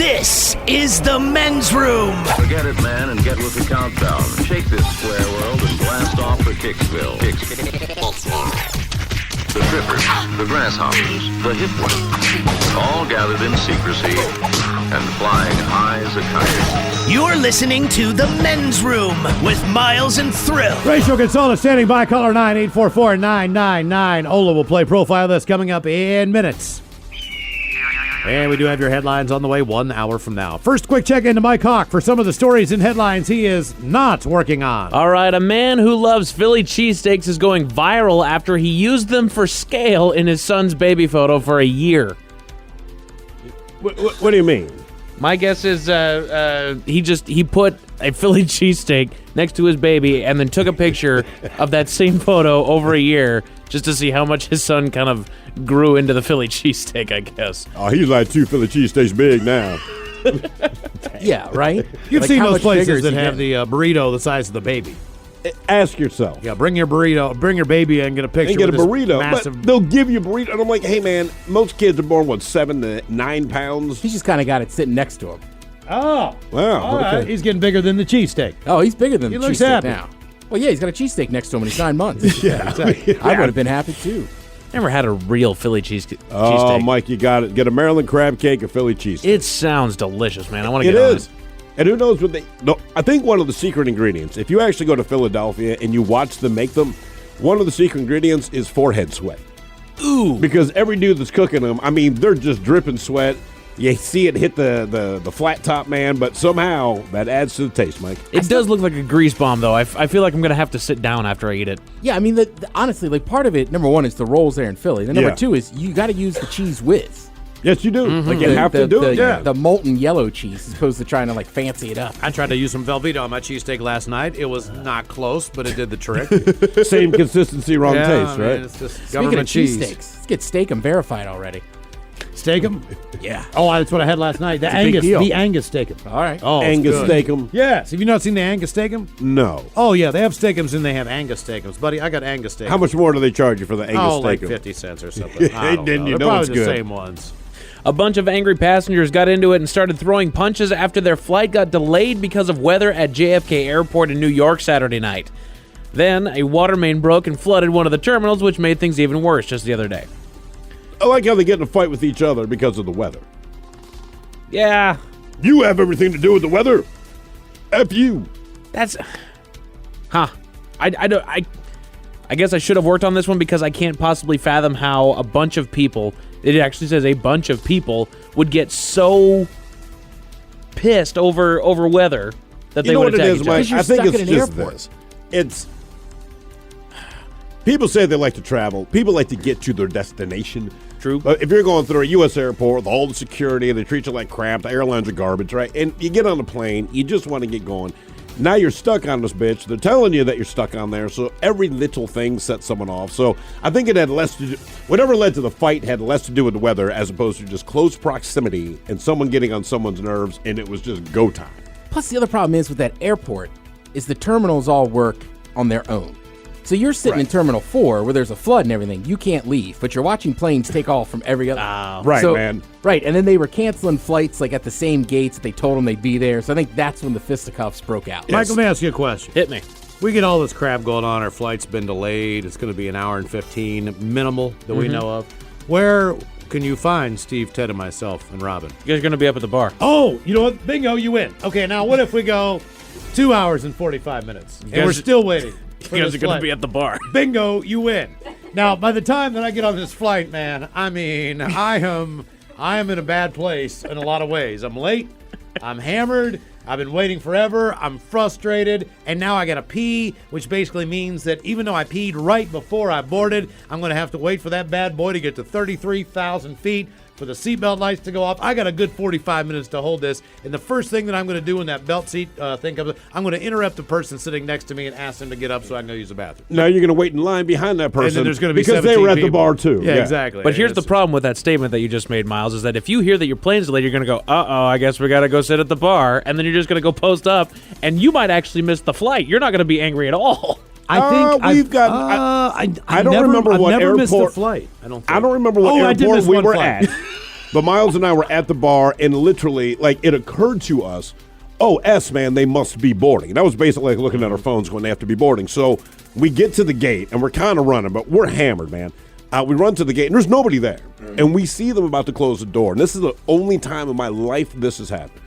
This is the men's room. Forget it, man, and get with the countdown. Shake this square world and blast off for Kicksville. The trippers, the grasshoppers, the hip ones, all gathered in secrecy and flying high as a kite. You're listening to the men's room with Miles and Thrill. Rachel Consola standing by, caller 9-844-999. Ola will play Profile This coming up in minutes. And we do have your headlines on the way 1 hour from now. First, quick check into Mike Hawk for some of the stories and headlines he is not working on. All right, a man who loves Philly cheesesteaks is going viral after he used them for scale in his son's baby photo for a year. What do you mean? My guess is he put a Philly cheesesteak next to his baby and then took a picture of that same photo over a year just to see how much his son kind of grew into the Philly cheesesteak, I guess. Oh, he's like 2 Philly cheesesteaks big now. Yeah, right? You've Like, seen how those much bigger places is that he have getting? the burrito the size of the baby. Ask yourself. Yeah, bring your burrito, bring your baby in and get a picture And get a with this burrito. massive... But they'll give you a burrito. And I'm like, hey, man, most kids are born, 7 to 9 pounds? He's just kind of got it sitting next to him. Oh, Wow, all right. okay. He's getting bigger than the cheesesteak. Oh, he's bigger than He the looks cheesesteak happy. now. Well, yeah, he's got a cheesesteak next to him and he's 9 months. Yeah. I would have been happy too. Never had a real Philly cheesesteak. Oh, Mike, you got it. Get a Maryland crab cake, a Philly cheesesteak. It sounds delicious, man. I want to It get on is. it. And who knows what they... No, I think one of the secret ingredients, if you actually go to Philadelphia and you watch them make them, one of the secret ingredients is forehead sweat. Ooh. Because every dude that's cooking them, I mean, they're just dripping sweat. You see it hit the flat top man, but somehow that adds to the taste, Mike. It does look like a grease bomb, though. I feel like I'm going to have to sit down after I eat it. Yeah, I mean, honestly, like part of it, number one, is the rolls there in Philly. And number Yeah. two is you got to use the cheese whiz. Yes, you do. Like you The- have the, to do the, it. Yeah. The molten yellow cheese as opposed to trying to like fancy it up. I tried to use some Velveeta on my cheesesteak last night. It was not close, but it did the trick. Same consistency, wrong Yeah, taste, I mean, right? It's just Speaking government of cheese. cheesesteaks, let's get steak 'em verified already. Steak 'em? Yeah. Oh, that's what I had last night. The a big Angus, deal. the Angus steak 'em. All right. Oh, it's Angus good. steak 'em. Yes. Have you not seen the Angus steak 'em? No. Oh yeah, they have steakums and they have Angus steakums, buddy. I got Angus steak. How much more do they charge you for the Angus Oh, like steak? 50 cents or something. I don't Then know. you They're know probably it's the good. same ones. A bunch of angry passengers got into it and started throwing punches after their flight got delayed because of weather at JFK Airport in New York Saturday night. Then, a water main broke and flooded one of the terminals, which made things even worse just the other day. I like how they get in a fight with each other because of the weather. Yeah, You have everything to do with the weather. F you. that's... Huh. I guess I should have worked on this one because I can't possibly fathom how a bunch of people, it actually says a bunch of people, would get so pissed over weather that they You know would what it attack is, each other. Mike? Because you're I think stuck it's in an just airport. this. It's... People say they like to travel. People like to get to their destination. True. But if you're going through a U.S. airport with all the security, they treat you like crap, the airlines are garbage, right? And you get on the plane, you just want to get going. Now you're stuck on this bitch. They're telling you that you're stuck on there, so every little thing sets someone off. So I think it had less to do, whatever led to the fight had less to do with the weather as opposed to just close proximity and someone getting on someone's nerves, and it was just go time. Plus, the other problem is with that airport is the terminals all work on their own. So you're sitting in Terminal 4 where there's a flood and everything. You can't leave, but you're watching planes take off from every other. Right, So- man. Right, and then they were canceling flights like at the same gates that they told them they'd be there. So I think that's when the fisticuffs broke out. Mike, let me ask you a question. Hit me. We get all this crap going on. Our flight's been delayed. It's going to be an hour and 15, minimal that we know of. Where can you find Steve, Ted, and myself, and Robin? You guys are going to be up at the bar. Oh, you know what? Bingo, you win. Okay, now what if we go 2 hours and 45 minutes, and we're guys- still waiting for You guys this are going to flight? be at the bar. Bingo, you win. Now, by the time that I get on this flight, man, I mean, I am in a bad place in a lot of ways. I'm late. I'm hammered. I've been waiting forever. I'm frustrated. And now I got to pee, which basically means that even though I peed right before I boarded, I'm going to have to wait for that bad boy to get to 33,000 feet for the seatbelt lights to go off. I got a good 45 minutes to hold this. And the first thing that I'm going to do when that belt seat thing comes up, I'm going to interrupt the person sitting next to me and ask them to get up so I can go use the bathroom. Now you're going to wait in line behind that person And then there's going to be because they 17 were at the people. bar too. Yeah, exactly. But here's And the it's- problem with that statement that you just made, Miles, is that if you hear that your plane's delayed, you're going to go, uh-oh, I guess we got to go sit at the bar, and then you're just going to go post up, and you might actually miss the flight. You're not going to be angry at all. I think we've got. I don't never, remember I've what never missed a airport- flight. I don't. Think. I don't remember what I did airport miss we one were flight. at. But Miles and I were at the bar, and literally, like, it occurred to us, oh, man, they must be boarding. That was basically like looking at our phones when they have to be boarding. So we get to the gate, and we're kind of running, but we're hammered, man. We run to the gate, and there's nobody there. And we see them about to close the door. And this is the only time in my life this has happened.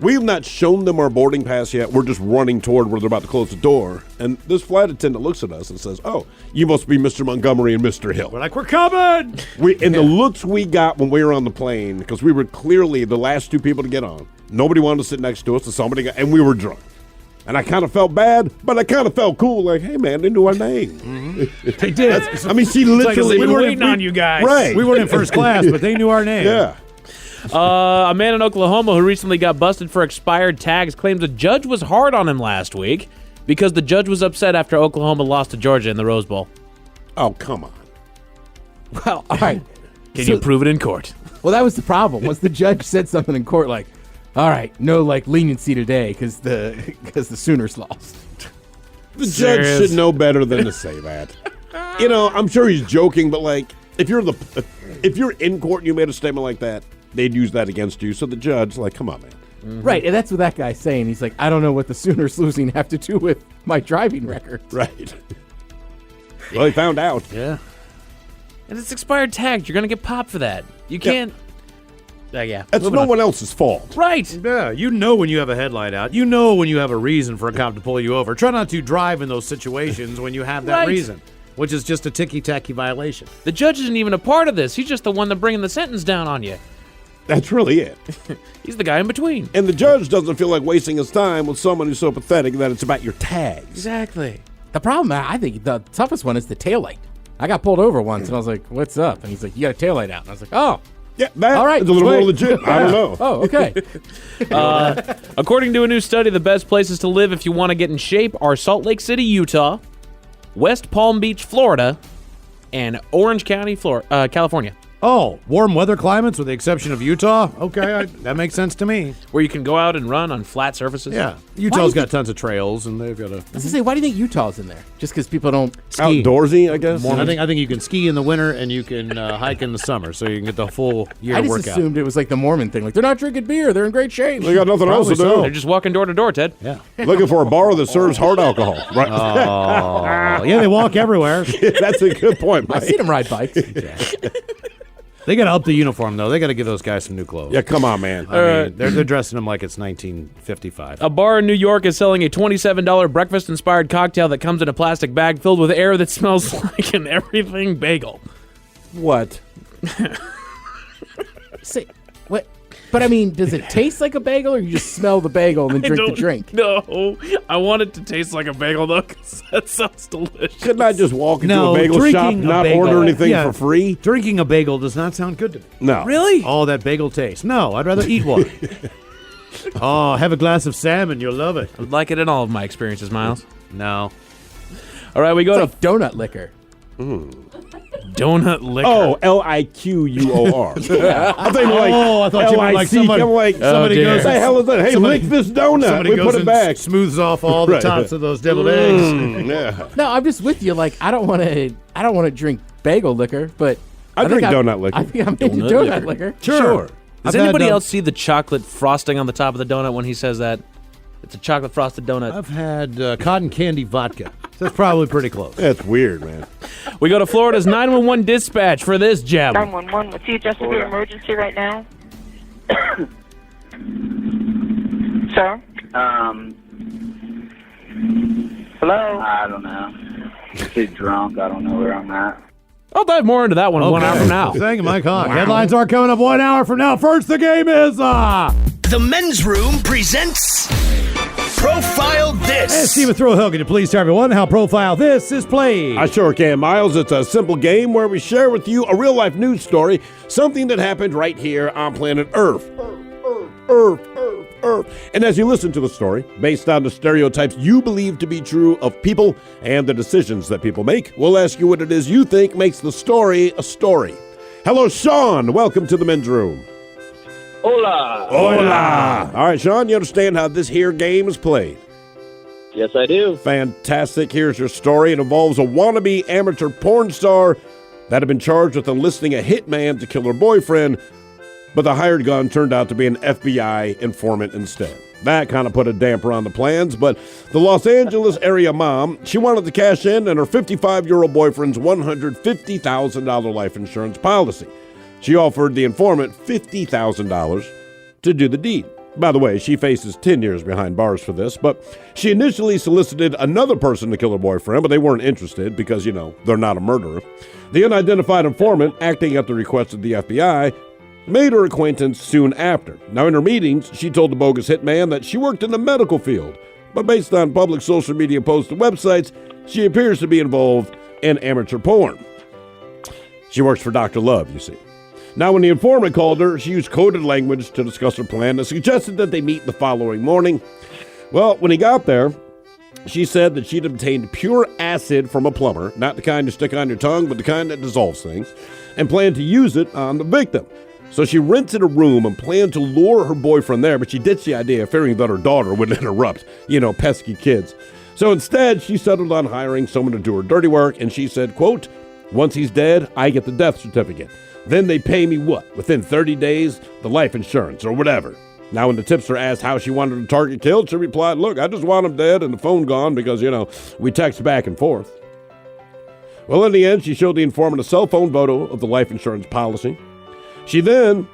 We have not shown them our boarding pass yet. We're just running toward where they're about to close the door. And this flight attendant looks at us and says, oh, you must be Mr. Montgomery and Mr. Hill. We're like, we're coming! The looks we got when we were on the plane, because we were clearly the last two people to get on. Nobody wanted to sit next to us, and we were drunk. And I kind of felt bad, but I kind of felt cool. Like, hey, man, they knew our name. Mm-hmm. They did. I mean, she literally... we were waiting on you guys. Right. We weren't in first class, but they knew our name. Yeah. A man in Oklahoma who recently got busted for expired tags claims a judge was hard on him last week because the judge was upset after Oklahoma lost to Georgia in the Rose Bowl. Oh, come on. Well, all right. Can you prove it in court? Well, that was the problem. Was the judge said something in court like, all right, no like leniency today because the Sooners lost. The judge should know better than to say that. I'm sure he's joking, but like, if you're in court and you made a statement like that, they'd use that against you. So the judge, like, come on, man. Mm-hmm. Right, and that's what that guy's saying. He's like, I don't know what the Sooners losing have to do with my driving record. Right. Well, he found out. Yeah. And it's expired tags. You're going to get popped for that. You can't... yeah. That's no one else's fault. Right. Yeah, you know when you have a headlight out. You know when you have a reason for a cop to pull you over. Try not to drive in those situations when you have that Right. reason, which is just a ticky-tacky violation. The judge isn't even a part of this. He's just the one that bringing the sentence down on you. That's really it. He's the guy in between. And the judge doesn't feel like wasting his time with someone who's so pathetic that it's about your tags. Exactly. The problem, I think, the toughest one is the taillight. I got pulled over once, and I was like, what's up? And he's like, you got a taillight out. And I was like, oh. Yeah, that All right, is a little more sweet. legit. I don't know. Oh, okay. According to a new study, the best places to live if you want to get in shape are Salt Lake City, Utah, West Palm Beach, Florida, and Orange County, California, Oh, warm weather climates with the exception of Utah? Okay, that makes sense to me. where you can go out and run on flat surfaces. Yeah, Utah's got tons of trails, and they've got a... I was gonna say, why do you think Utah's in there? Just because people don't Ski. Outdoorsy, I guess. I think you can ski in the winter and you can hike in the summer, so you can get the full year I just workout. assumed it was like the Mormon thing. Like, they're not drinking beer. They're in great shape. They got nothing else to Probably so. They're do. just walking door to door, Ted. Yeah. Looking for a bar that serves hard alcohol. Right. Oh, yeah, they walk everywhere. That's a good point, I've Mike. seen them ride bikes. They got to up the uniform, though. They got to give those guys some new clothes. Yeah, come on, man. I mean, they're dressing them like it's 1955. A bar in New York is selling a $27 breakfast-inspired cocktail that comes in a plastic bag filled with air that smells like an everything bagel. What? Say, what? But I mean, does it taste like a bagel, or you just smell the bagel and then drink the drink? No, I want it to taste like a bagel, though, because that sounds delicious. Couldn't I just walk into No, a bagel drinking shop, a not bagel- order anything yeah. for free? Drinking a bagel does not sound good to me. No. Really? Oh, that bagel taste. No, I'd rather eat one. Oh, have a glass of salmon. You'll love it. I would like it in all of my experiences, Miles. No. All right, we go It's like donut liquor. to donut liquor. Oh, Liquor. I'm thinking like, Oh, I thought you meant like LIC. somebody, I'm like, somebody dear. goes. what the hell is that? Hey, somebody- lick this donut. Somebody We goes put it and back. smooths off all the Right. tops of those deviled eggs. Yeah. No, I'm just with you. Like, I don't want to drink bagel liquor, but I think drink donut liquor. I think I'm into Donut donut liquor. liquor. Sure. Does I've anybody had, else see the chocolate frosting on the top of the donut when he says that? It's a chocolate frosted donut. I've had cotton candy vodka. That's probably pretty close. That's weird, man. We go to Florida's 911 dispatch for this gem. 911, what's the address of your emergency right now? Sir? Hello? I don't know. Too drunk. I don't know where I'm at. I'll dive more into that one 1 hour from now. Thank you, Mike Hawk. Headlines are coming up 1 hour from now. First, the game is The Men's Room presents Profile This. Hey, Stephen Throwhill, can you please tell everyone how Profile This is played? I sure can, Miles. It's a simple game where we share with you a real-life news story, something that happened right here on planet Earth. Earth. And as you listen to the story, based on the stereotypes you believe to be true of people and the decisions that people make, we'll ask you what it is you think makes the story a story. Hello, Sean. Welcome to the Men's Room. Hola. Hola. All right, Sean, you understand how this here game is played? Yes, I do. Fantastic. Here's your story. It involves a wannabe amateur porn star that had been charged with enlisting a hitman to kill her boyfriend, but the hired gun turned out to be an FBI informant instead. That kind of put a damper on the plans, but the Los Angeles area mom, she wanted to cash in on her 55-year-old boyfriend's $150,000 life insurance policy. She offered the informant $50,000 to do the deed. By the way, she faces 10 years behind bars for this, but she initially solicited another person to kill her boyfriend, but they weren't interested because, they're not a murderer. The unidentified informant, acting at the request of the FBI, made her acquaintance soon after. Now, in her meetings, she told the bogus hitman that she worked in the medical field, but based on public social media posts and websites, she appears to be involved in amateur porn. She works for Dr. Love, you see. Now, when the informant called her, she used coded language to discuss her plan and suggested that they meet the following morning. Well, when he got there, she said that she'd obtained pure acid from a plumber, not the kind you stick on your tongue, but the kind that dissolves things, and planned to use it on the victim. So she rented a room and planned to lure her boyfriend there, but she ditched the idea, fearing that her daughter would interrupt, pesky kids. So instead, she settled on hiring someone to do her dirty work, and she said, quote, "Once he's dead, I get the death certificate. Then they pay me what? Within 30 days, the life insurance or whatever." Now, when the tipster asked how she wanted the target killed, she replied, "Look, I just want him dead and the phone gone because, we text back and forth." Well, in the end, she showed the informant a cell phone photo of the life insurance policy. She then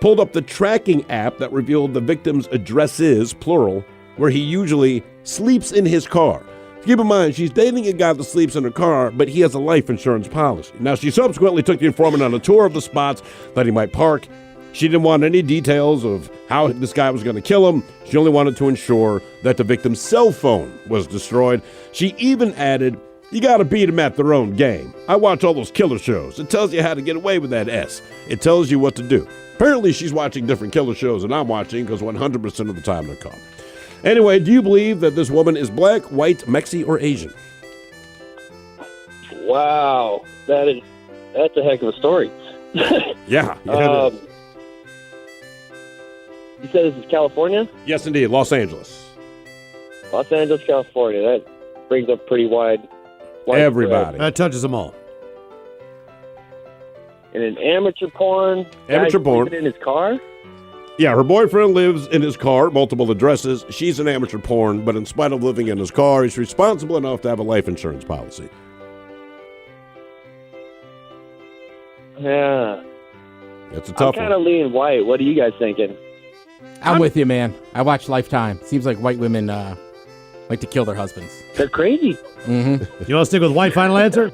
pulled up the tracking app that revealed the victim's addresses, plural, where he usually sleeps in his car. Keep in mind, she's dating a guy that sleeps in her car, but he has a life insurance policy. Now, she subsequently took the informant on a tour of the spots that he might park. She didn't want any details of how this guy was going to kill him. She only wanted to ensure that the victim's cell phone was destroyed. She even added, "You got to beat them at their own game. I watch all those killer shows. It tells you how to get away with that S. It tells you what to do." Apparently, she's watching different killer shows than I'm watching because 100% of the time they're caught. Anyway, do you believe that this woman is black, white, Mexi, or Asian? Wow, that's a heck of a story. Yeah. You said this is California? Yes, indeed. Los Angeles. Los Angeles, California. That brings up pretty wide Everybody. That touches them all. In an amateur porn? Amateur guy's porn. sleeping in his car? Yeah, her boyfriend lives in his car, multiple addresses. She's an amateur porn, but in spite of living in his car, he's responsible enough to have a life insurance policy. Yeah. It's a tough I'm kind of leaning white. What are you guys thinking? I'm with you, man. I watch Lifetime. Seems like white women like to kill their husbands. They're crazy. Mm-hmm. You want to stick with white, final answer?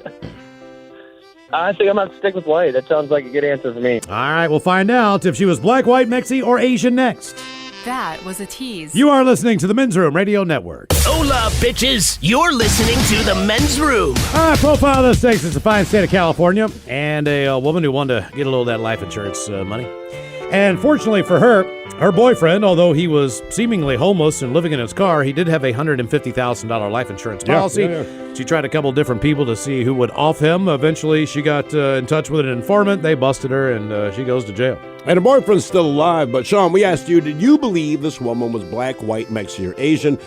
I think I'm going to stick with white. That sounds like a good answer for me. All right, we'll find out if she was black, white, Mexi, or Asian next. That was a tease. You are listening to the Men's Room Radio Network. Hola, bitches. You're listening to the Men's Room. All right, profile of this takes us to the fine state of California and a woman who wanted to get a little of that life insurance money. And fortunately for her, her boyfriend, although he was seemingly homeless and living in his car, he did have a $150,000 life insurance policy. Yeah. She tried a couple different people to see who would off him. Eventually, she got in touch with an informant. They busted her, and she goes to jail. And her boyfriend's still alive. But, Sean, we asked you, did you believe this woman was black, white, Mexi, or Asian?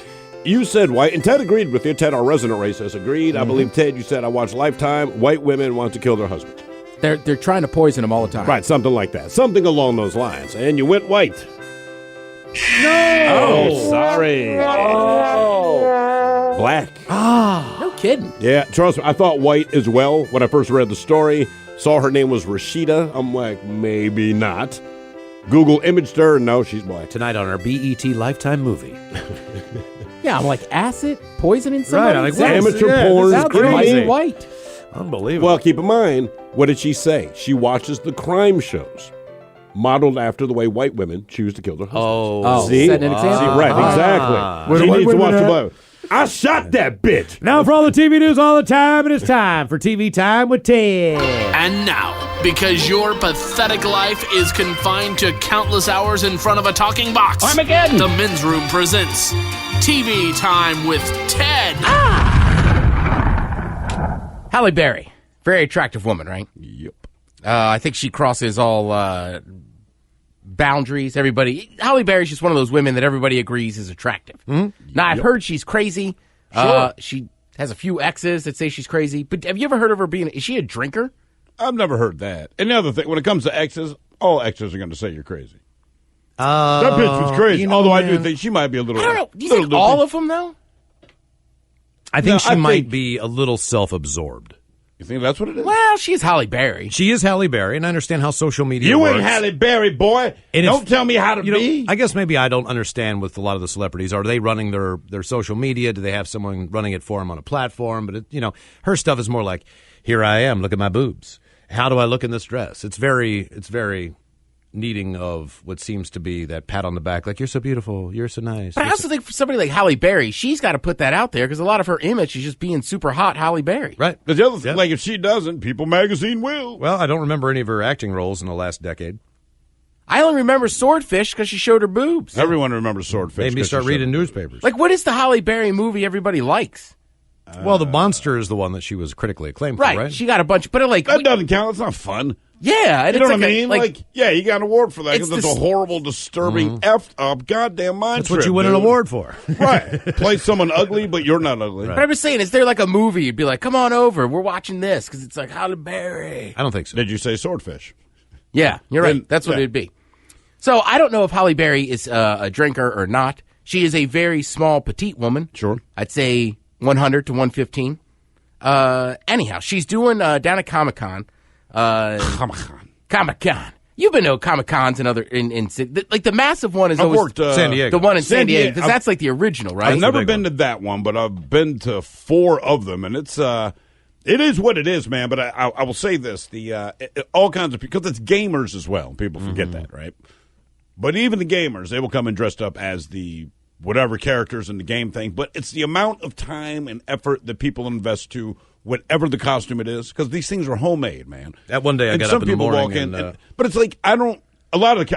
You said white, and Ted agreed with you. Ted, our resident racist, agreed. I believe, Ted, you said, I watch Lifetime. White women want to kill their husbands. They're trying to poison them all the time. Right, something like that. Something along those lines. And you went white. No! Oh, sorry. Oh. Black. No kidding. Yeah, trust me, I thought white as well when I first read the story. Saw her name was Rashida. I'm like, maybe not. Google imaged her, and no, she's black. Tonight on our BET Lifetime movie. Yeah, I'm like acid, poisoning somebody. Right, like, Sounds- amateur yeah, porn. this Sounds is crazy. like white. Unbelievable. Well, keep in mind, what did she say? She watches the crime shows, modeled after the way white women choose to kill their husbands. Oh, See? setting an example. See, right, Ah. exactly. Where She the white needs to women watch the at? Bible. I shot that bitch. Now for all the TV news all the time, it is time for TV Time with Ted. And now, because your pathetic life is confined to countless hours in front of a talking box, Armageddon! the Men's Room presents TV Time with Ted. Halle Berry, very attractive woman, right? Yep. I think she crosses all boundaries. Everybody, Halle Berry's just one of those women that everybody agrees is attractive. Now, I've heard she's crazy. She has a few exes that say she's crazy. But have you ever heard of her being? Is she a drinker? I've never heard that. And the other thing, when it comes to exes, all exes are going to say you're crazy. That bitch was crazy. Although I do think she might be a little. I don't know. Do you think all of them though? I think she might be a little self-absorbed. You think that's what it is? Well, she's Halle Berry. She is Halle Berry, and I understand how social media You works. ain't Halle Berry, boy. And don't tell me how to be. I guess maybe I don't understand with a lot of the celebrities. Are they running their social media? Do they have someone running it for them on a platform? But, her stuff is more like, here I am, look at my boobs. How do I look in this dress? It's very needing of what seems to be that pat on the back, like, you're so beautiful, you're so nice. But I also think for somebody like Halle Berry, she's got to put that out there because a lot of her image is just being super hot Halle Berry. Right. But the other thing, like, if she doesn't, People Magazine will. Well, I don't remember any of her acting roles in the last decade. I only remember Swordfish because she showed her boobs. Everyone remembers Swordfish. Made me start reading newspapers. Like, what is the Halle Berry movie everybody likes? Well, The Monster is the one that she was critically acclaimed for, right? She got a bunch, but that doesn't count. It's not fun. Yeah, and you know it's what I mean? You got an award for that because it's a horrible, disturbing, effed up, goddamn mind That's trip. what you win an award for. Right. Play someone ugly, but you're not ugly. But I'm just saying, is there like a movie you'd be like, come on over, we're watching this because it's like Halle Berry? I don't think so. Did you say Swordfish? Yeah, you're right. That's what it'd be. So I don't know if Halle Berry is a drinker or not. She is a very small, petite woman. Sure. I'd say 100 to 115. Anyhow, she's doing down at Comic-Con. Comic-Con. You've been to Comic-Cons and other like the massive one is I've always worked, San Diego. The one in San Diego because that's like the original, right? I've never been to that one, but I've been to 4 of them, and it is what it is, man. But I will say this: all kinds of because it's gamers as well. People forget that, right? But even the gamers, they will come in dressed up as the whatever characters in the game thing. But it's the amount of time and effort that people invest to whatever the costume it is, because these things are homemade, man. That one day I and got some up in the people morning walk in, and but it's like I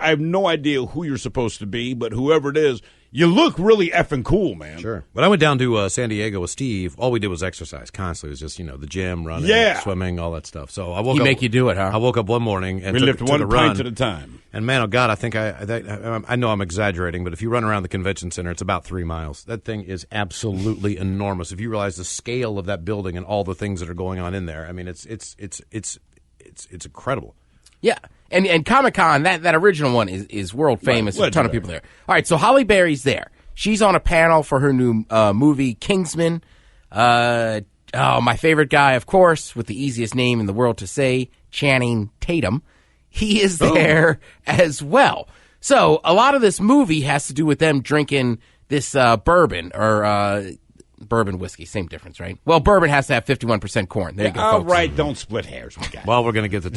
have no idea who you're supposed to be, but whoever it is, you look really effing cool, man. Sure. When I went down to San Diego with Steve, all we did was exercise constantly. It was just, the gym, running, swimming, all that stuff. So I woke up. Make you do it, huh? I woke up one morning and we took lift a one run. pint at a time. And man, oh God, I think I know I'm exaggerating, but if you run around the convention center, it's about 3 miles. That thing is absolutely enormous. If you realize the scale of that building and all the things that are going on in there, I mean, it's incredible. Yeah. And Comic-Con, that original one is world famous. There's a ton of people there. All right, so Halle Berry's there. She's on a panel for her new movie, Kingsman. My favorite guy, of course, with the easiest name in the world to say, Channing Tatum. He is there as well. So a lot of this movie has to do with them drinking this bourbon or bourbon whiskey. Same difference, right? Well, bourbon has to have 51% corn. There you go, All folks. right, don't split hairs. Well, we're going to get the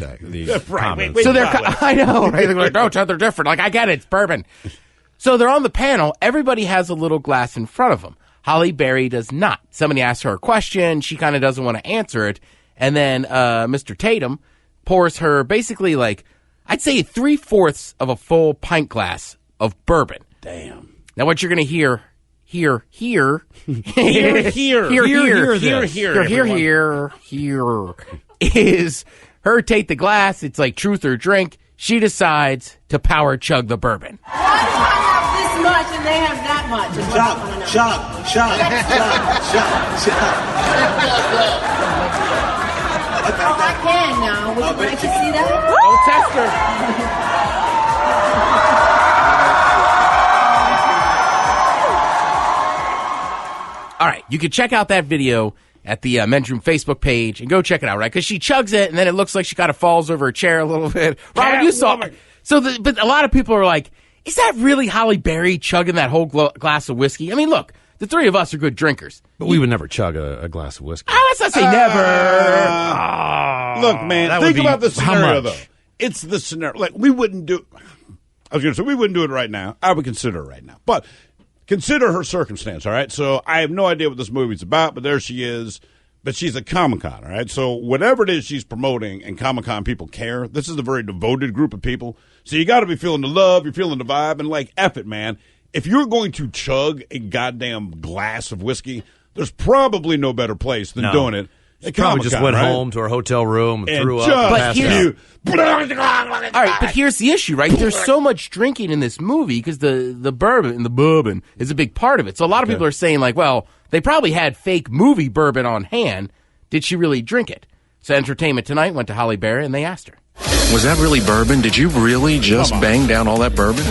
comments. So I know, right? They're like, no, they're different. Like, I get it. It's bourbon. So they're on the panel. Everybody has a little glass in front of them. Halle Berry does not. Somebody asks her a question. She kind of doesn't want to answer it. And then Mr. Tatum pours her basically like, I'd say 3/4 of a full pint glass of bourbon. Damn. Now what you're going to hear is her take the glass. It's like truth or drink. She decides to power chug the bourbon. Why do I have this much and they have that much? Oh, I can now. Would you like to see that? Don't test her. All right, you can check out that video at the Men's Room Facebook page and go check it out, right? Because she chugs it, and then it looks like she kind of falls over a chair a little bit. Robin, you saw it. So, but a lot of people are like, is that really Halle Berry chugging that whole glass of whiskey? I mean, look, the three of us are good drinkers. But we would never chug a glass of whiskey. Oh, let's not say never. Look, man, think about the scenario, though. It's the scenario. Like, we wouldn't do I was going to say, we wouldn't do it right now. I would consider it right now. But consider her circumstance, all right? So I have no idea what this movie's about, but there she is. But she's at Comic-Con, all right? So whatever it is she's promoting and Comic-Con people care, this is a very devoted group of people. So you got to be feeling the love, you're feeling the vibe, and like, F it, man. If you're going to chug a goddamn glass of whiskey, there's probably no better place than doing it. She probably just went home to her hotel room and threw up. All right, but here's the issue, right? There's so much drinking in this movie because the bourbon is a big part of it. So a lot of people are saying, like, well, they probably had fake movie bourbon on hand. Did she really drink it? So Entertainment Tonight went to Holly Berry, and they asked her. Was that really bourbon? Did you really just bang down all that bourbon?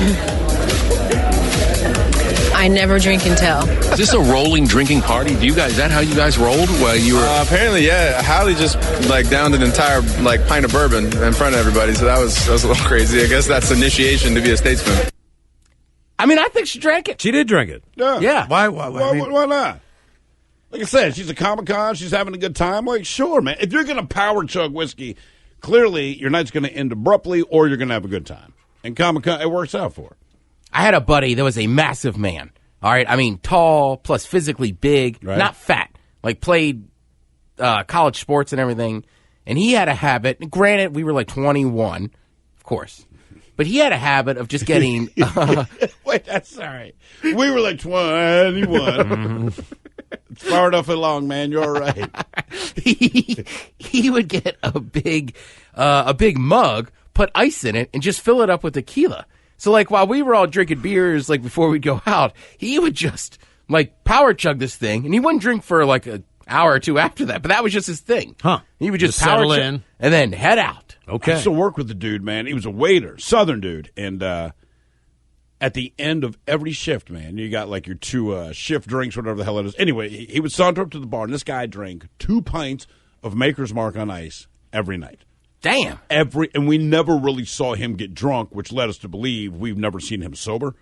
I never drink and tell. Is this a rolling drinking party? Is that how you guys rolled while you were... apparently, yeah. Holly just, downed an entire, pint of bourbon in front of everybody, so that was a little crazy. I guess that's initiation to be a statesman. I mean, I think she drank it. She did drink it. Yeah. Why not? Like I said, she's a Comic-Con. She's having a good time. Like, sure, man. If you're going to power chug whiskey, clearly your night's going to end abruptly or you're going to have a good time. And Comic-Con, it works out for her. I had a buddy that was a massive man. All right. I mean, tall plus physically big, not fat, played college sports and everything. And he had a habit. Granted, we were 21, of course. But he had a habit of just getting. Wait, that's all right. We were 21. It's far enough along, man. You're all right. he would get a big mug, put ice in it, and just fill it up with tequila. So, while we were all drinking beers, before we'd go out, he would just, power chug this thing, and he wouldn't drink for, an hour or two after that, but that was just his thing. Huh. He would just settle power chug in. and then head out. Okay. I used to work with the dude, man. He was a waiter, Southern dude, and at the end of every shift, man, you got, your two shift drinks, whatever the hell it is. Anyway, he would saunter up to the bar, and this guy drank 2 pints of Maker's Mark on ice every night. Damn. And we never really saw him get drunk, which led us to believe we've never seen him sober.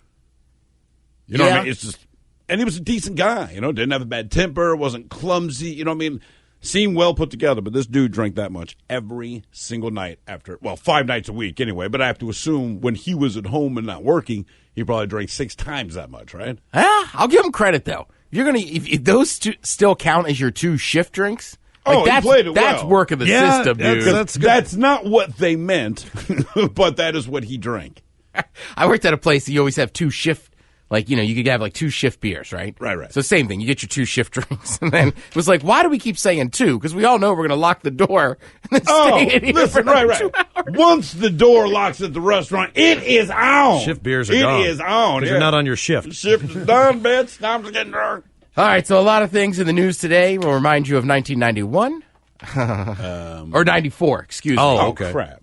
You know what I mean? It's just, and he was a decent guy, didn't have a bad temper, wasn't clumsy, seemed well put together. But this dude drank that much every single night 5 nights a week anyway. But I have to assume when he was at home and not working, he probably drank 6 times that much, right? I'll give him credit though. If those two still count as your 2 shift drinks. He played it that's well. work of the system, dude. That's not what they meant, but that is what he drank. I worked at a place that you always have 2 shift, you could have 2 shift beers, right? Right. So same thing, you get your 2 shift drinks. And then it was why do we keep saying 2? Because we all know we're going to lock the door and then stay in here for another 2 hours. Once the door locks at the restaurant, it is on. Shift beers are gone. It is on. Because you're not on your shift. Shift is done, bitch. Time to get drunk. All right, so a lot of things in the news today will remind you of 1991. Or 94, excuse me. Oh, okay. Crap.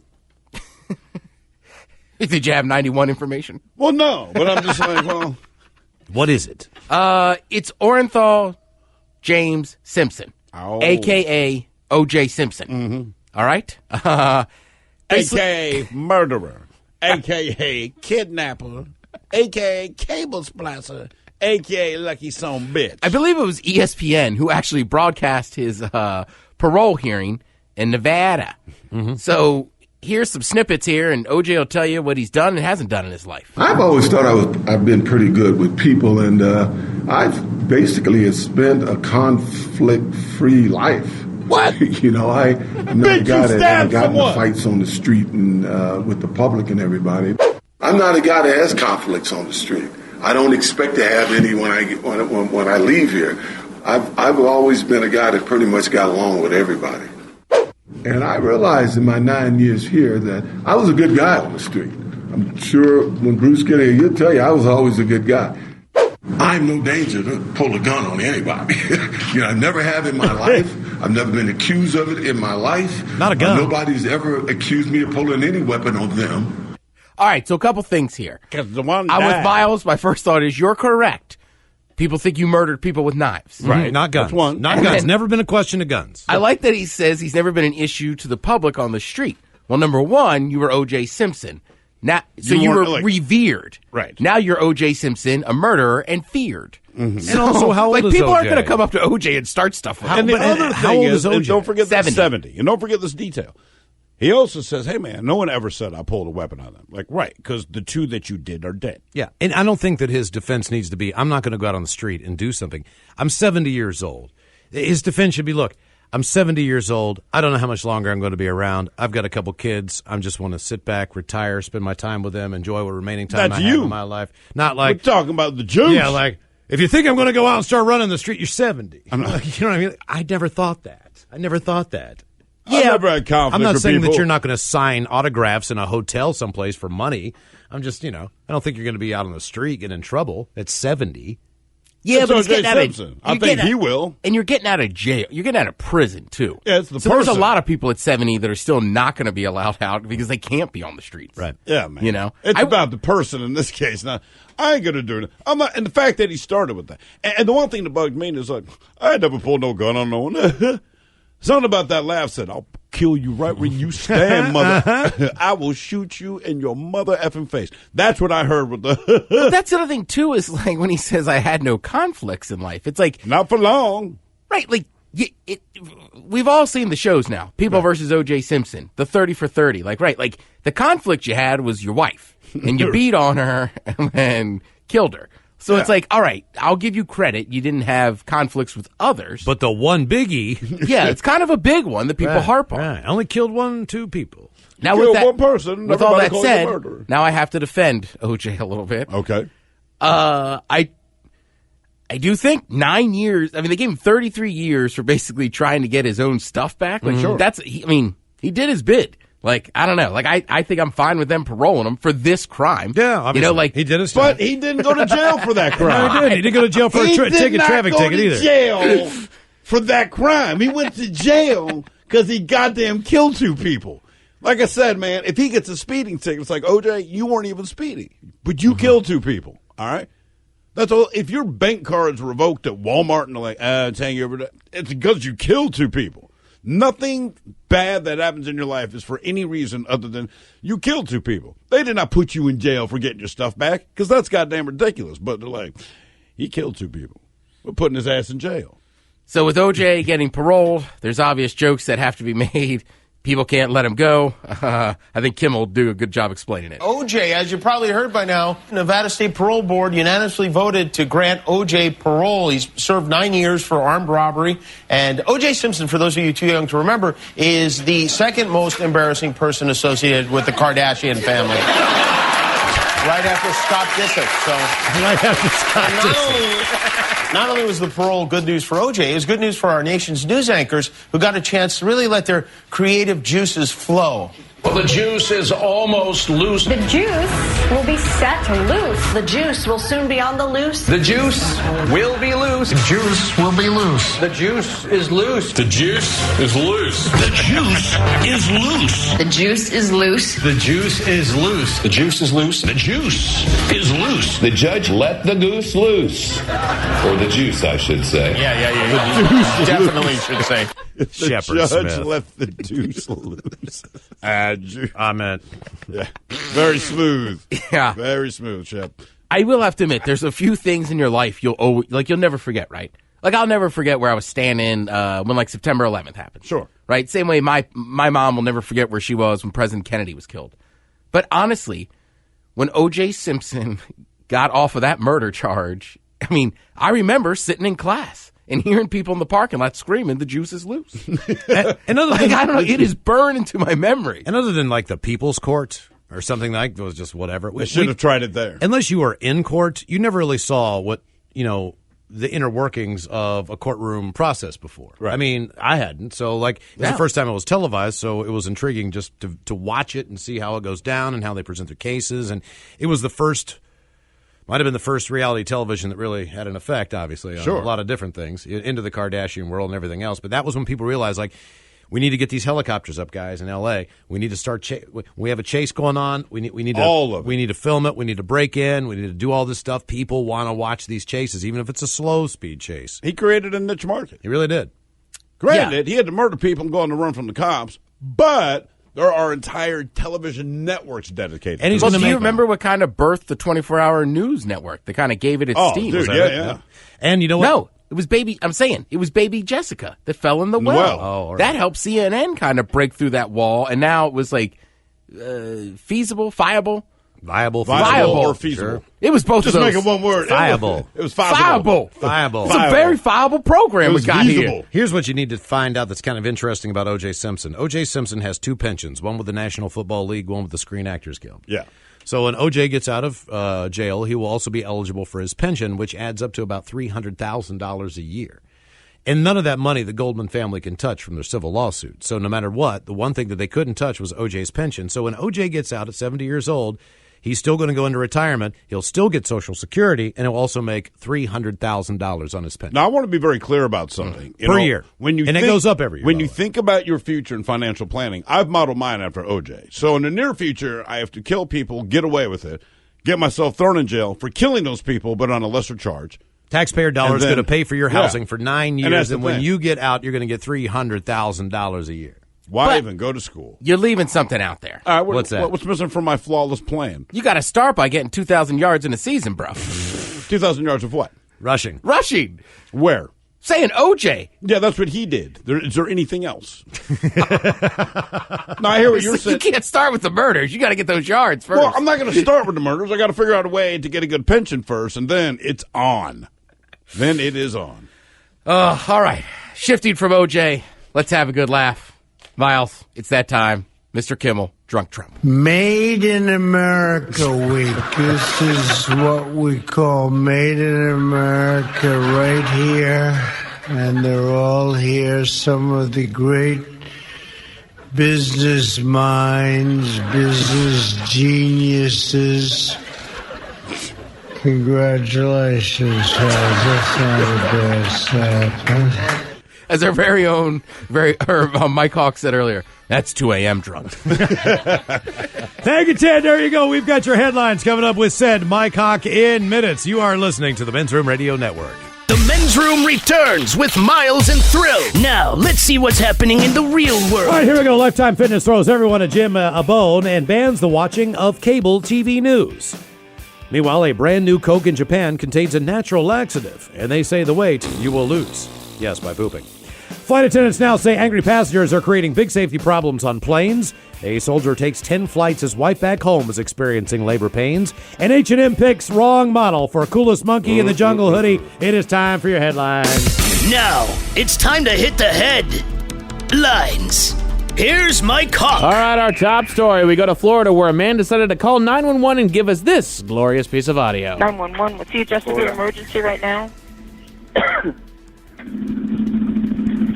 Did you have 91 information? Well, no, but I'm just what is it? It's Orenthal James Simpson, a.k.a. O.J. Simpson. Mm-hmm. All right? A.k.a. murderer, a.k.a. kidnapper, a.k.a. cable splasher, a.k.a. lucky son bitch. I believe it was ESPN who actually broadcast his parole hearing in Nevada. Mm-hmm. So here's some snippets here, and OJ will tell you what he's done and hasn't done in his life. I've always thought I've been pretty good with people, and I've basically spent a conflict-free life. What? I'm not a guy that got into fights on the street and with the public and everybody. I'm not a guy that has conflicts on the street. I don't expect to have any when I leave here. I've always been a guy that pretty much got along with everybody. And I realized in my 9 years here that I was a good guy on the street. I'm sure when Bruce get here, he'll tell you I was always a good guy. I'm no danger to pull a gun on anybody. I never have in my life. I've never been accused of it in my life. Not a gun. Nobody's ever accused me of pulling any weapon on them. All right, so a couple things here. Because the one I was Miles. My first thought is you're correct. People think you murdered people with knives. Right. Mm-hmm. Not guns. That's one. Not guns. Never been a question of guns. I like that he says he's never been an issue to the public on the street. Well, number one, you were O.J. Simpson. Now, so you were revered. Right. Now you're O.J. Simpson, a murderer, and feared. Mm-hmm. And also, how old is people aren't O.J.? going to come up to O.J. and start stuff with him. And the other how thing old is, is and OJ? don't forget 70. 70. And don't forget this detail. He also says, hey, man, no one ever said I pulled a weapon on them. Right, because the 2 that you did are dead. Yeah, and I don't think that his defense needs to be, I'm not going to go out on the street and do something. I'm 70 years old. His defense should be, look, I'm 70 years old. I don't know how much longer I'm going to be around. I've got a couple kids. I just want to sit back, retire, spend my time with them, enjoy what remaining time That's I have you. in my life. Not like... We're talking about the Jews. Yeah, like, if you think I'm going to go out and start running the street, you're 70. You know what I mean? I never thought that. Yeah, I've never had conflict I'm not with saying people. that you're not going to sign autographs in a hotel someplace for money. I'm just, I don't think you're going to be out on the street getting in trouble at 70. Yeah, That's but he's O.J. getting Simpson. I think he will. And you're getting out of jail. You're getting out of prison, too. Yeah, it's the so there's a person. lot of people at 70 that are still not going to be allowed out because they can't be on the streets. Right. Yeah, man. You know? It's about the person in this case. Now, I ain't going to do it. I'm not, and the fact that he started with that. And the one thing that bugged me is like, I never pulled no gun on no one. Something about that laugh said, I'll kill you right where you stand, mother. I will shoot you in your mother effing face. That's what I heard with the. But that's the other thing, too, is like when he says, I had no conflicts in life. It's like. Not for long. Right. Like, we've all seen the shows now. People versus O.J. Simpson, the 30 for 30. Like, right. Like, the conflict you had was your wife, and you beat on her and killed her. So it's like, all right, I'll give you credit. You didn't have conflicts with others. But the one biggie. Yeah, it's kind of a big one that people harp on. Right. Only killed 2 people. Now, Killed with that, one person. with all that Everybody calls him a said, murderer. now I have to defend O.J. a little bit. Okay. I do think 9 years. I mean, they gave him 33 years for basically trying to get his own stuff back. Like, Sure. He did his bid. Like, I don't know. Like, I think I'm fine with them paroling him for this crime. Yeah, obviously. You know, like he did his But time. he didn't go to jail for that crime. No, he didn't. He didn't go to jail for a traffic ticket either. Jail for that crime. He went to jail because he goddamn killed 2 people. Like I said, man, if he gets a speeding ticket, it's like, OJ, you weren't even speeding, but you killed 2 people. All right. That's all. If your bank card's revoked at Walmart and they're like, it's hanging over there, it's because you killed 2 people. Nothing bad that happens in your life is for any reason other than you killed 2 people. They did not put you in jail for getting your stuff back because that's goddamn ridiculous. But they're like, he killed 2 people. We're putting his ass in jail. So with OJ getting paroled, there's obvious jokes that have to be made. People can't let him go. I think Kim will do a good job explaining it. OJ, as you probably heard by now, Nevada State Parole Board unanimously voted to grant OJ parole. He's served 9 years for armed robbery. And OJ Simpson, for those of you too young to remember, is the second most embarrassing person associated with the Kardashian family. Right after Scott Disick. So Right after Scott Disick. Not only was the parole good news for OJ, it was good news for our nation's news anchors who got a chance to really let their creative juices flow. Well, the juice is almost loose. The juice will be set loose. The juice will soon be on the loose. The juice will be loose. The juice will be loose. The juice is loose. The juice is loose. The juice is loose. The juice is loose. The juice is loose. The juice is loose. The juice is loose. The judge let the goose loose. Or the juice, I should say. Yeah. You definitely should say. Shepard Judge Smith. left the deuce loose. I meant. Yeah. Very smooth. Yeah. Very smooth, Shep. I will have to admit, there's a few things in your life you'll never forget, right? Like, I'll never forget where I was standing when, like, September 11th happened. Sure. Right? Same way my mom will never forget where she was when President Kennedy was killed. But honestly, when O.J. Simpson got off of that murder charge, I mean, I remember sitting in class and hearing people in the parking lot screaming, the juice is loose. And other than, I don't know, it is burned into my memory. And other than, like, the People's Court or something like that, was just whatever. We should have tried it there. Unless you were in court, you never really saw what, the inner workings of a courtroom process before. Right. I mean, I hadn't. So, like, it was the first time it was televised, so it was intriguing just to watch it and see how it goes down and how they present their cases. And it was might have been the first reality television that really had an effect, obviously, on a lot of different things, into the Kardashian world and everything else. But that was when people realized, like, we need to get these helicopters up, guys, in L.A. We need to start. We have a chase going on. We need to, all of it. We need to film it. We need to break in. We need to do all this stuff. People want to watch these chases, even if it's a slow speed chase. He created a niche market. He really did. Granted, he had to murder people and go on the run from the cops, but there are entire television networks dedicated. And he's Well, going to do you remember what kind of birthed the 24-hour news network? That kind of gave it its steam. Dude, yeah. And you know what? No. It was baby Jessica that fell in the well. all right. That helped CNN kind of break through that wall, and now it was like viable or feasible. Sure. It was both Just of those. make it one word. Viable. It was viable. Viable. It's a very viable program It we was got feasible. here. Here's what you need to find out that's kind of interesting about O.J. Simpson. O.J. Simpson has 2 pensions, one with the National Football League, one with the Screen Actors Guild. Yeah. So when O.J. gets out of jail, he will also be eligible for his pension, which adds up to about $300,000 a year. And none of that money the Goldman family can touch from their civil lawsuit. So no matter what, the one thing that they couldn't touch was O.J.'s pension. So when O.J. gets out at 70 years old, He's still going to go into retirement. He'll still get Social Security, and he'll also make $300,000 on his pension. Now, I want to be very clear about something. Per year. It goes up every year. When you think about your future in financial planning, I've modeled mine after OJ. So in the near future, I have to kill people, get away with it, get myself thrown in jail for killing those people, but on a lesser charge. Taxpayer dollars going to pay for your housing for 9 years, and when thing. you get out, you're going to get $300,000 a year. Why even go to school? You're leaving something out there. What's that? What's missing from my flawless plan? You got to start by getting 2,000 yards in a season, bro. 2,000 yards of what? Rushing. Where? Saying OJ. Yeah, that's what he did. Is there anything else? No, I hear what you're saying. You can't start with the murders. You got to get those yards first. Well, I'm not going to start with the murders. I got to figure out a way to get a good pension first, and then it's on. Then it is on. All right. Shifting from OJ, let's have a good laugh. Miles, it's that time. Mr. Kimmel, Drunk Trump. Made in America week. This is what we call Made in America right here. And they're all here. Some of the great business minds, business geniuses. Congratulations, guys. That's not a bad start. As our very own, Mike Hawk said earlier, that's 2 a.m. drunk. Thank you, Ted. There you go. We've got your headlines coming up with said Mike Hawk in minutes. You are listening to the Men's Room Radio Network. The Men's Room returns with Miles and Thrill. Now, let's see what's happening in the real world. All right, here we go. Lifetime Fitness throws everyone a gym a bone and bans the watching of cable TV news. Meanwhile, a brand new Coke in Japan contains a natural laxative, and they say the weight you will lose. Yes, by pooping. Flight attendants now say angry passengers are creating big safety problems on planes. A soldier takes 10 flights. His wife back home is experiencing labor pains. And H&M picks wrong model for coolest monkey in the jungle hoodie. It is time for your headlines. Now, it's time to hit the headlines. Here's Mike Hawk. All right, our top story. We go to Florida where a man decided to call 911 and give us this glorious piece of audio. 911, what's the adjustment to emergency right now?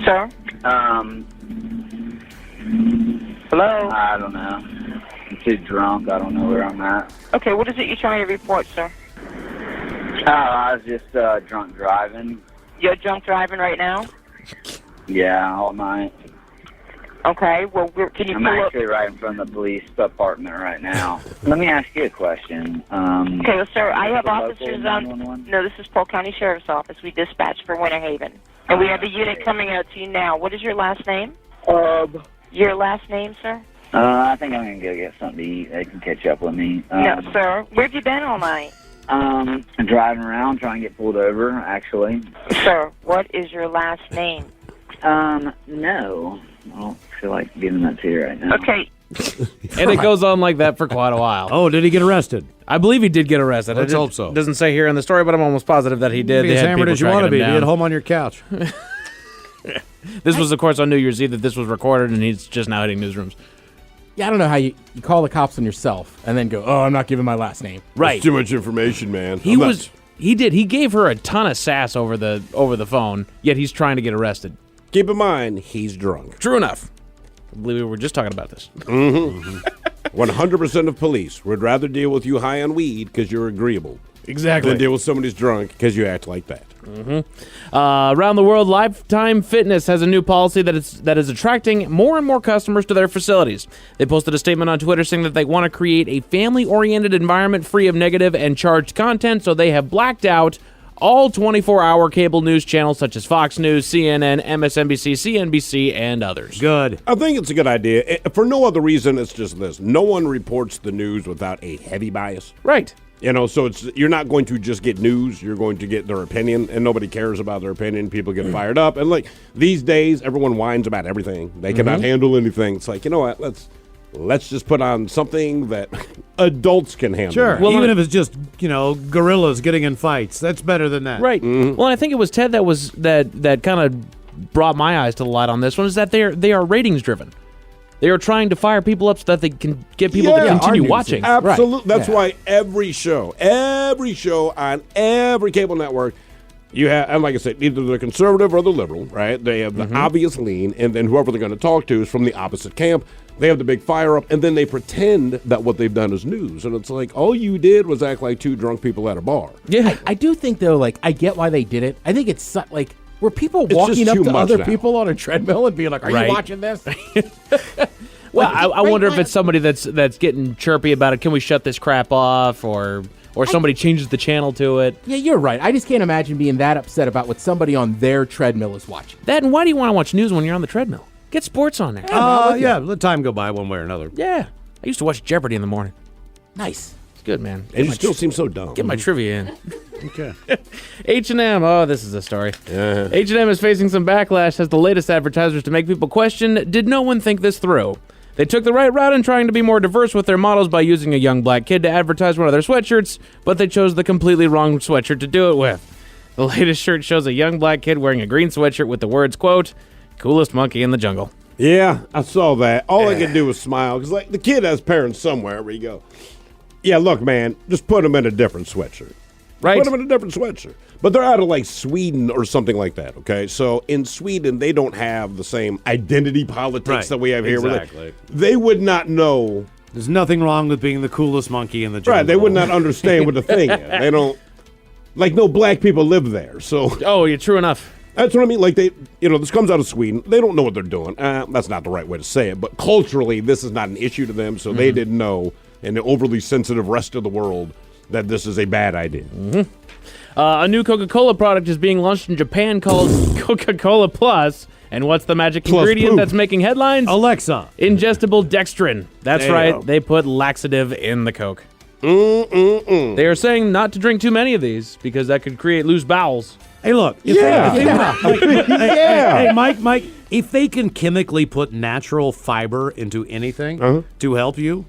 Sir? Hello? I don't know. I'm too drunk. I don't know where I'm at. Okay, what is it you're trying to report, sir? I was just drunk driving. You're drunk driving right now? Yeah, all night. Okay, well, can you I'm pull actually right in front of the police department right now. Let me ask you a question. Okay, well, sir, I have the officers local on... 911? No, this is Polk County Sheriff's Office. We dispatch for Winter Haven. And we have a unit coming out to you now. What is your last name? Your last name, sir? I think I'm going to go get something to eat. They can catch up with me. No, sir. Where have you been all night? I'm driving around trying to get pulled over, actually. Sir, what is your last name? No. I don't feel like giving that to you right now. Okay. And it goes on like that for quite a while. Oh, did he get arrested? I believe he did get arrested. Let's hope so. It doesn't say here in the story, but I'm almost positive that he did. Be as hammered as you want to be. Be at home on your couch. This was, of course, on New Year's Eve that this was recorded, and he's just now hitting newsrooms. Yeah, I don't know how you call the cops on yourself and then go, oh, I'm not giving my last name. Right. That's too much information, man. He gave her a ton of sass over the phone, yet he's trying to get arrested. Keep in mind, he's drunk. True enough. I believe we were just talking about this. 100% of police would rather deal with you high on weed because you're agreeable. Exactly. Than deal with somebody who's drunk because you act like that. Around the world, Lifetime Fitness has a new policy that is attracting more and more customers to their facilities. They posted a statement on Twitter saying that they want to create a family-oriented environment free of negative and charged content, so they have blacked out all 24-hour cable news channels such as Fox News, CNN, MSNBC, CNBC, and others. Good. I think it's a good idea. For no other reason, it's just this. No one reports the news without a heavy bias. Right. You know, so you're not going to just get news. You're going to get their opinion, and nobody cares about their opinion. People get fired up. And, like, these days, everyone whines about everything. They cannot handle anything. It's like, you know what, let's just put on something that adults can handle. Sure. Well, even if it's just, gorillas getting in fights, that's better than that. Right. Well, and I think it was Ted that kind of brought my eyes to the light on this one, is that they are ratings driven. They are trying to fire people up so that they can get people to continue watching. Absolutely. Right. That's why every show on every cable network, You have, and like I said, either the conservative or the liberal, right? They have the obvious lean, and then whoever they're going to talk to is from the opposite camp. They have the big fire up, and then they pretend that what they've done is news. And it's like, all you did was act like two drunk people at a bar. Yeah. I do think, though, like, I get why they did it. I think it's like, were people walking up to other people on a treadmill and being like, are you watching this? Well, I wonder if it's somebody that's getting chirpy about it. Can we shut this crap off? Or somebody changes the channel to it. Yeah, you're right. I just can't imagine being that upset about what somebody on their treadmill is watching. That, and why do you want to watch news when you're on the treadmill? Get sports on there. Let time go by one way or another. Yeah. I used to watch Jeopardy in the morning. Nice. It's good, man. And you still seem so dumb. Get my trivia in. Okay. H&M. Oh, this is a story. H&M is facing some backlash as the latest advertisers to make people question, did no one think this through? They took the right route in trying to be more diverse with their models by using a young black kid to advertise one of their sweatshirts, but they chose the completely wrong sweatshirt to do it with. The latest shirt shows a young black kid wearing a green sweatshirt with the words, quote, coolest monkey in the jungle. Yeah, I saw that. All I could do was smile, because like the kid has parents somewhere where you go, yeah, look, man, just put him in a different sweatshirt. Right. Put him in a different sweatshirt. But they're out of like Sweden or something like that, okay? So in Sweden, they don't have the same identity politics that we have here. Exactly. They would not know. There's nothing wrong with being the coolest monkey in the jungle. Right, they would not understand what the thing is. They don't, like no black people live there, so. Oh, yeah, true enough. That's what I mean. Like this comes out of Sweden. They don't know what they're doing. That's not the right way to say it, but culturally, this is not an issue to them, so they didn't know in the overly sensitive rest of the world that this is a bad idea. A new Coca-Cola product is being launched in Japan called Coca-Cola Plus. And what's the magic ingredient that's making headlines? Alexa. Ingestible dextrin. That's right. They put laxative in the Coke. They are saying not to drink too many of these because that could create loose bowels. Hey, look. Hey, Mike, if they can chemically put natural fiber into anything to help you,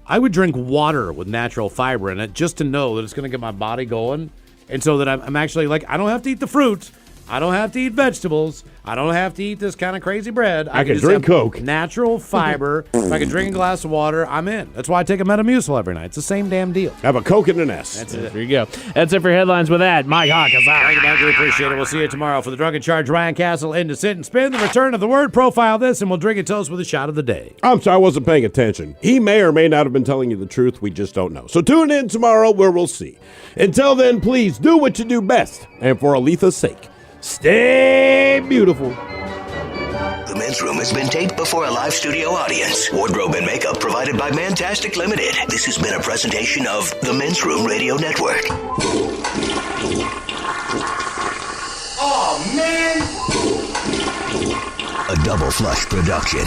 I would drink water with natural fiber in it just to know that it's going to get my body going. And so that I'm actually like, I don't have to eat the fruit. I don't have to eat vegetables. I don't have to eat this kind of crazy bread. I can just drink have Coke. Natural fiber. If I can drink a glass of water, I'm in. That's why I take a Metamucil every night. It's the same damn deal. Have a Coke and an S. That's it. There you go. That's it for headlines with that. Mike Hawkins. Thank you, Mike. We appreciate it. We'll see you tomorrow for the Drunk in Charge Ryan Castle in to sit and spin. The return of the word. Profile this, and we'll drink a toast with a shot of the day. I'm sorry, I wasn't paying attention. He may or may not have been telling you the truth. We just don't know. So tune in tomorrow where we'll see. Until then, please do what you do best. And for Aletha's sake, stay beautiful. The Men's Room has been taped before a live studio audience. Wardrobe and makeup provided by Mantastic Limited. This has been a presentation of the Men's Room Radio Network. Oh, man! A Double Flush production.